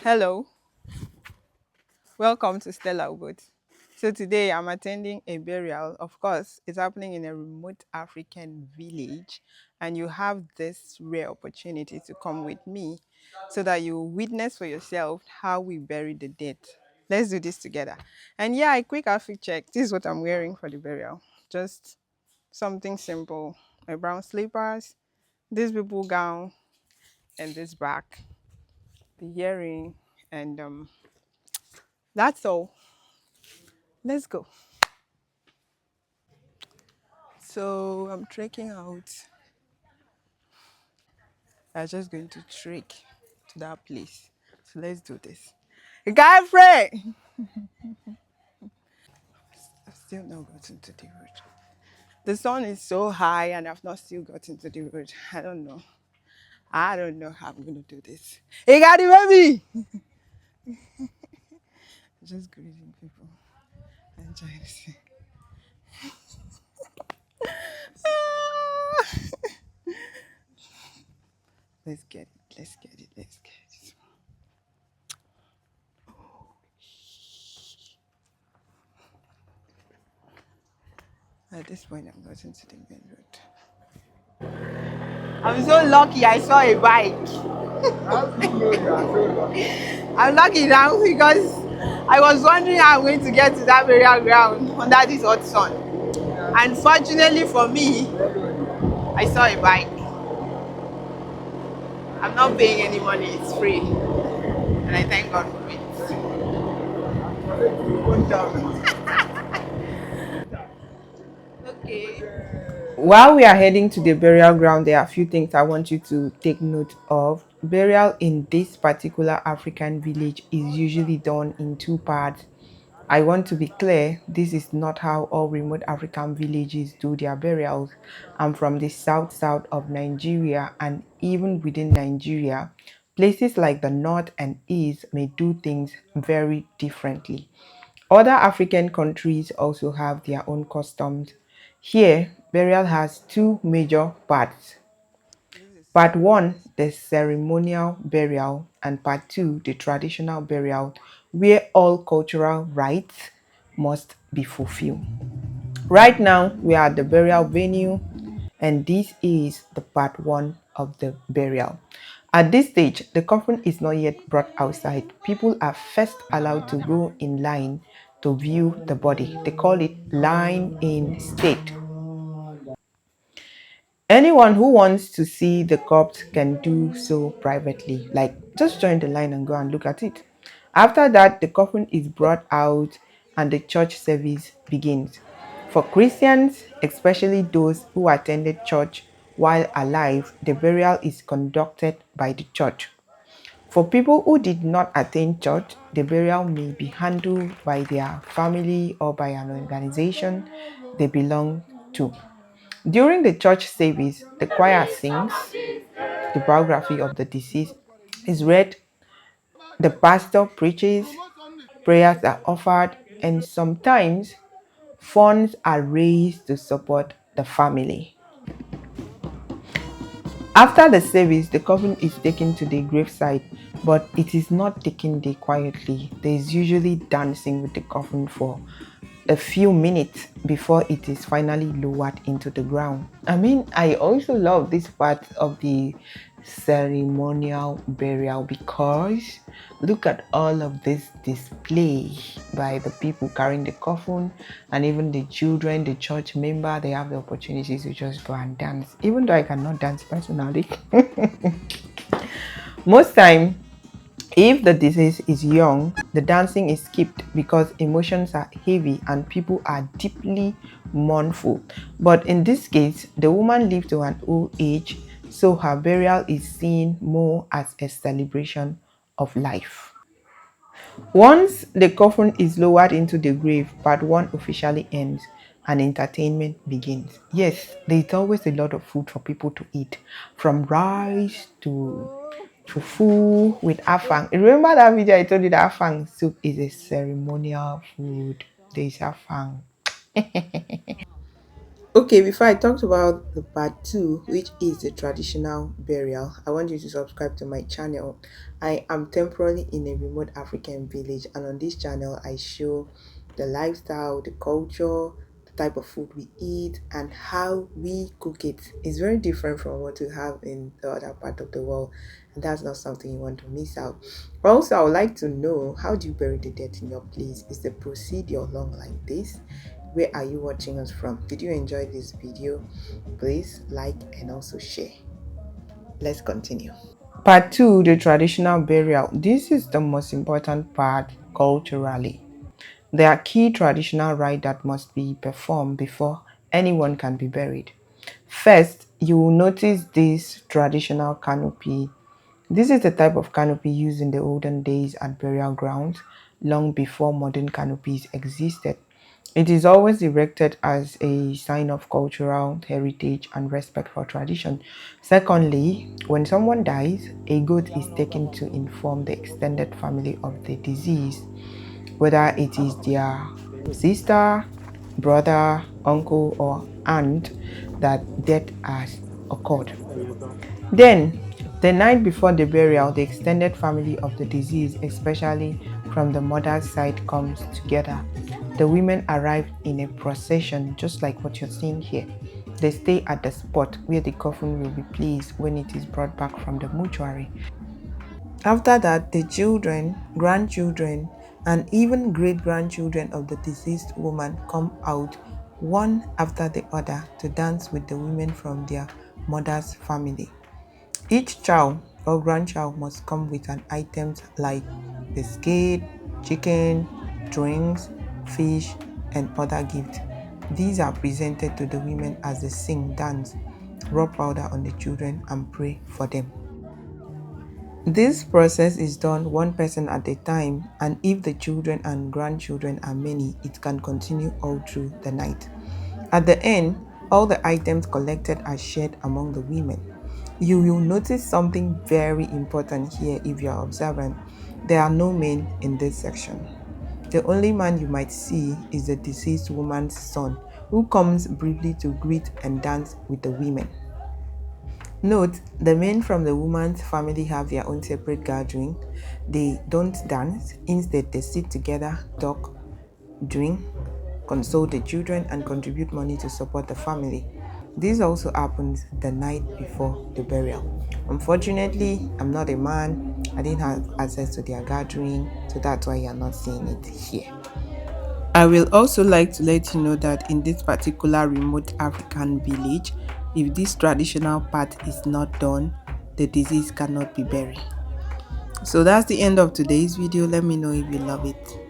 Hello, welcome to Stella Ubud. So today I'm attending a burial. Of course, it's happening in a remote African village, and you have this rare opportunity to come with me so that you witness for yourself how we bury the dead. Let's do this together. And yeah, a quick outfit check. This is what I'm wearing for the burial. Just something simple. My brown slippers, this people gown, and this bag, the earring, and that's all. Let's go. So I'm trekking out. I'm just going to trek to that place. So let's do this. Girlfriend! I've still not gotten to the road. The sun is so high and I've not still gotten to the road. I don't know. I don't know how I'm gonna do this. Hey, got it, baby! Just greeting people. Enjoy this. Let's get it. Let's get it. Let's get it. At this point, I'm getting to the main road. I'm so lucky I saw a bike. How do you know you are so lucky? I'm lucky now because I was wondering how I'm going to get to that burial ground under this hot sun. And fortunately for me, I saw a bike. I'm not paying any money, it's free. And I thank God for it. Okay. While we are heading to the burial ground, there are a few things I want you to take note of. Burial in this particular African village is usually done in two parts. I want to be clear, this is not how all remote African villages do their burials. I'm from the south of Nigeria, and even within Nigeria, places like the north and east may do things very differently. Other African countries also have their own customs. Here, burial has two major parts. Part 1, the ceremonial burial, and part 2, the traditional burial, where all cultural rites must be fulfilled. Right now, we are at the burial venue, and this is the part 1 of the burial. At this stage, the coffin is not yet brought outside. People are first allowed to go in line to view the body. They call it line in state. Anyone who wants to see the corpse can do so privately, like just join the line and go and look at it. After that, the coffin is brought out and the church service begins. For Christians, especially those who attended church while alive, the burial is conducted by the church. For people who did not attend church, the burial may be handled by their family or by an organization they belong to. During the church service, the choir sings, the biography of the deceased is read, the pastor preaches, prayers are offered, and sometimes funds are raised to support the family. After the service, the coffin is taken to the graveside, but it is not taken there quietly. There is usually dancing with the coffin for a few minutes before it is finally lowered into the ground. I also love this part of the ceremonial burial because look at all of this display by the people carrying the coffin, and even the children, the church member, they have the opportunity to just go and dance, even though I cannot dance personally. Most time, if the deceased is young, the dancing is skipped because emotions are heavy and people are deeply mournful. But in this case, the woman lived to an old age, so her burial is seen more as a celebration of life. Once the coffin is lowered into the grave, part 1 officially ends and entertainment begins. Yes, there's always a lot of food for people to eat, from rice to fufu with afang. Remember that video I told you that afang soup is a ceremonial food? There's afang. Okay, before I talked about the part two, which is the traditional burial, I want you to subscribe to my channel. I am temporarily in a remote African village, and on this channel, I show the lifestyle, the culture, the type of food we eat, and how we cook it. It's very different from what we have in the other part of the world, and that's not something you want to miss out. Also, I would like to know, how do you bury the dead in your place? Is the procedure long like this? Where are you watching us from? Did you enjoy this video? Please like and also share. Let's continue. Part 2, the traditional burial. This is the most important part culturally. There are key traditional rites that must be performed before anyone can be buried. First, you will notice this traditional canopy. This is the type of canopy used in the olden days at burial grounds, long before modern canopies existed. It is always erected as a sign of cultural heritage and respect for tradition. Secondly, when someone dies, a goat is taken to inform the extended family of the deceased, whether it is their sister, brother, uncle, or aunt, that death has occurred. Then, the night before the burial, the extended family of the deceased, especially from the mother's side, comes together. The women arrive in a procession, just like what you're seeing here. They stay at the spot where the coffin will be placed when it is brought back from the mortuary. After that, the children, grandchildren, and even great grandchildren of the deceased woman come out one after the other to dance with the women from their mother's family. Each child or grandchild must come with an items like biscuit, chicken, drinks, fish, and other gifts. These are presented to the women as they sing, dance, rub powder on the children, and pray for them. This process is done one person at a time, and if the children and grandchildren are many, it can continue all through the night. At the end, all the items collected are shared among the women. You will notice something very important here if you are observant. There are no men in this section. The only man you might see is the deceased woman's son, who comes briefly to greet and dance with the women. Note, the men from the woman's family have their own separate gathering. They don't dance, instead they sit together, talk, drink, console the children, and contribute money to support the family. This also happens the night before the burial. Unfortunately, I'm not a man. I didn't have access to their gathering, so that's why you're not seeing it here. I will also like to let you know that in this particular remote African village, if this traditional part is not done, the disease cannot be buried. So that's the end of today's video. Let me know if you love it.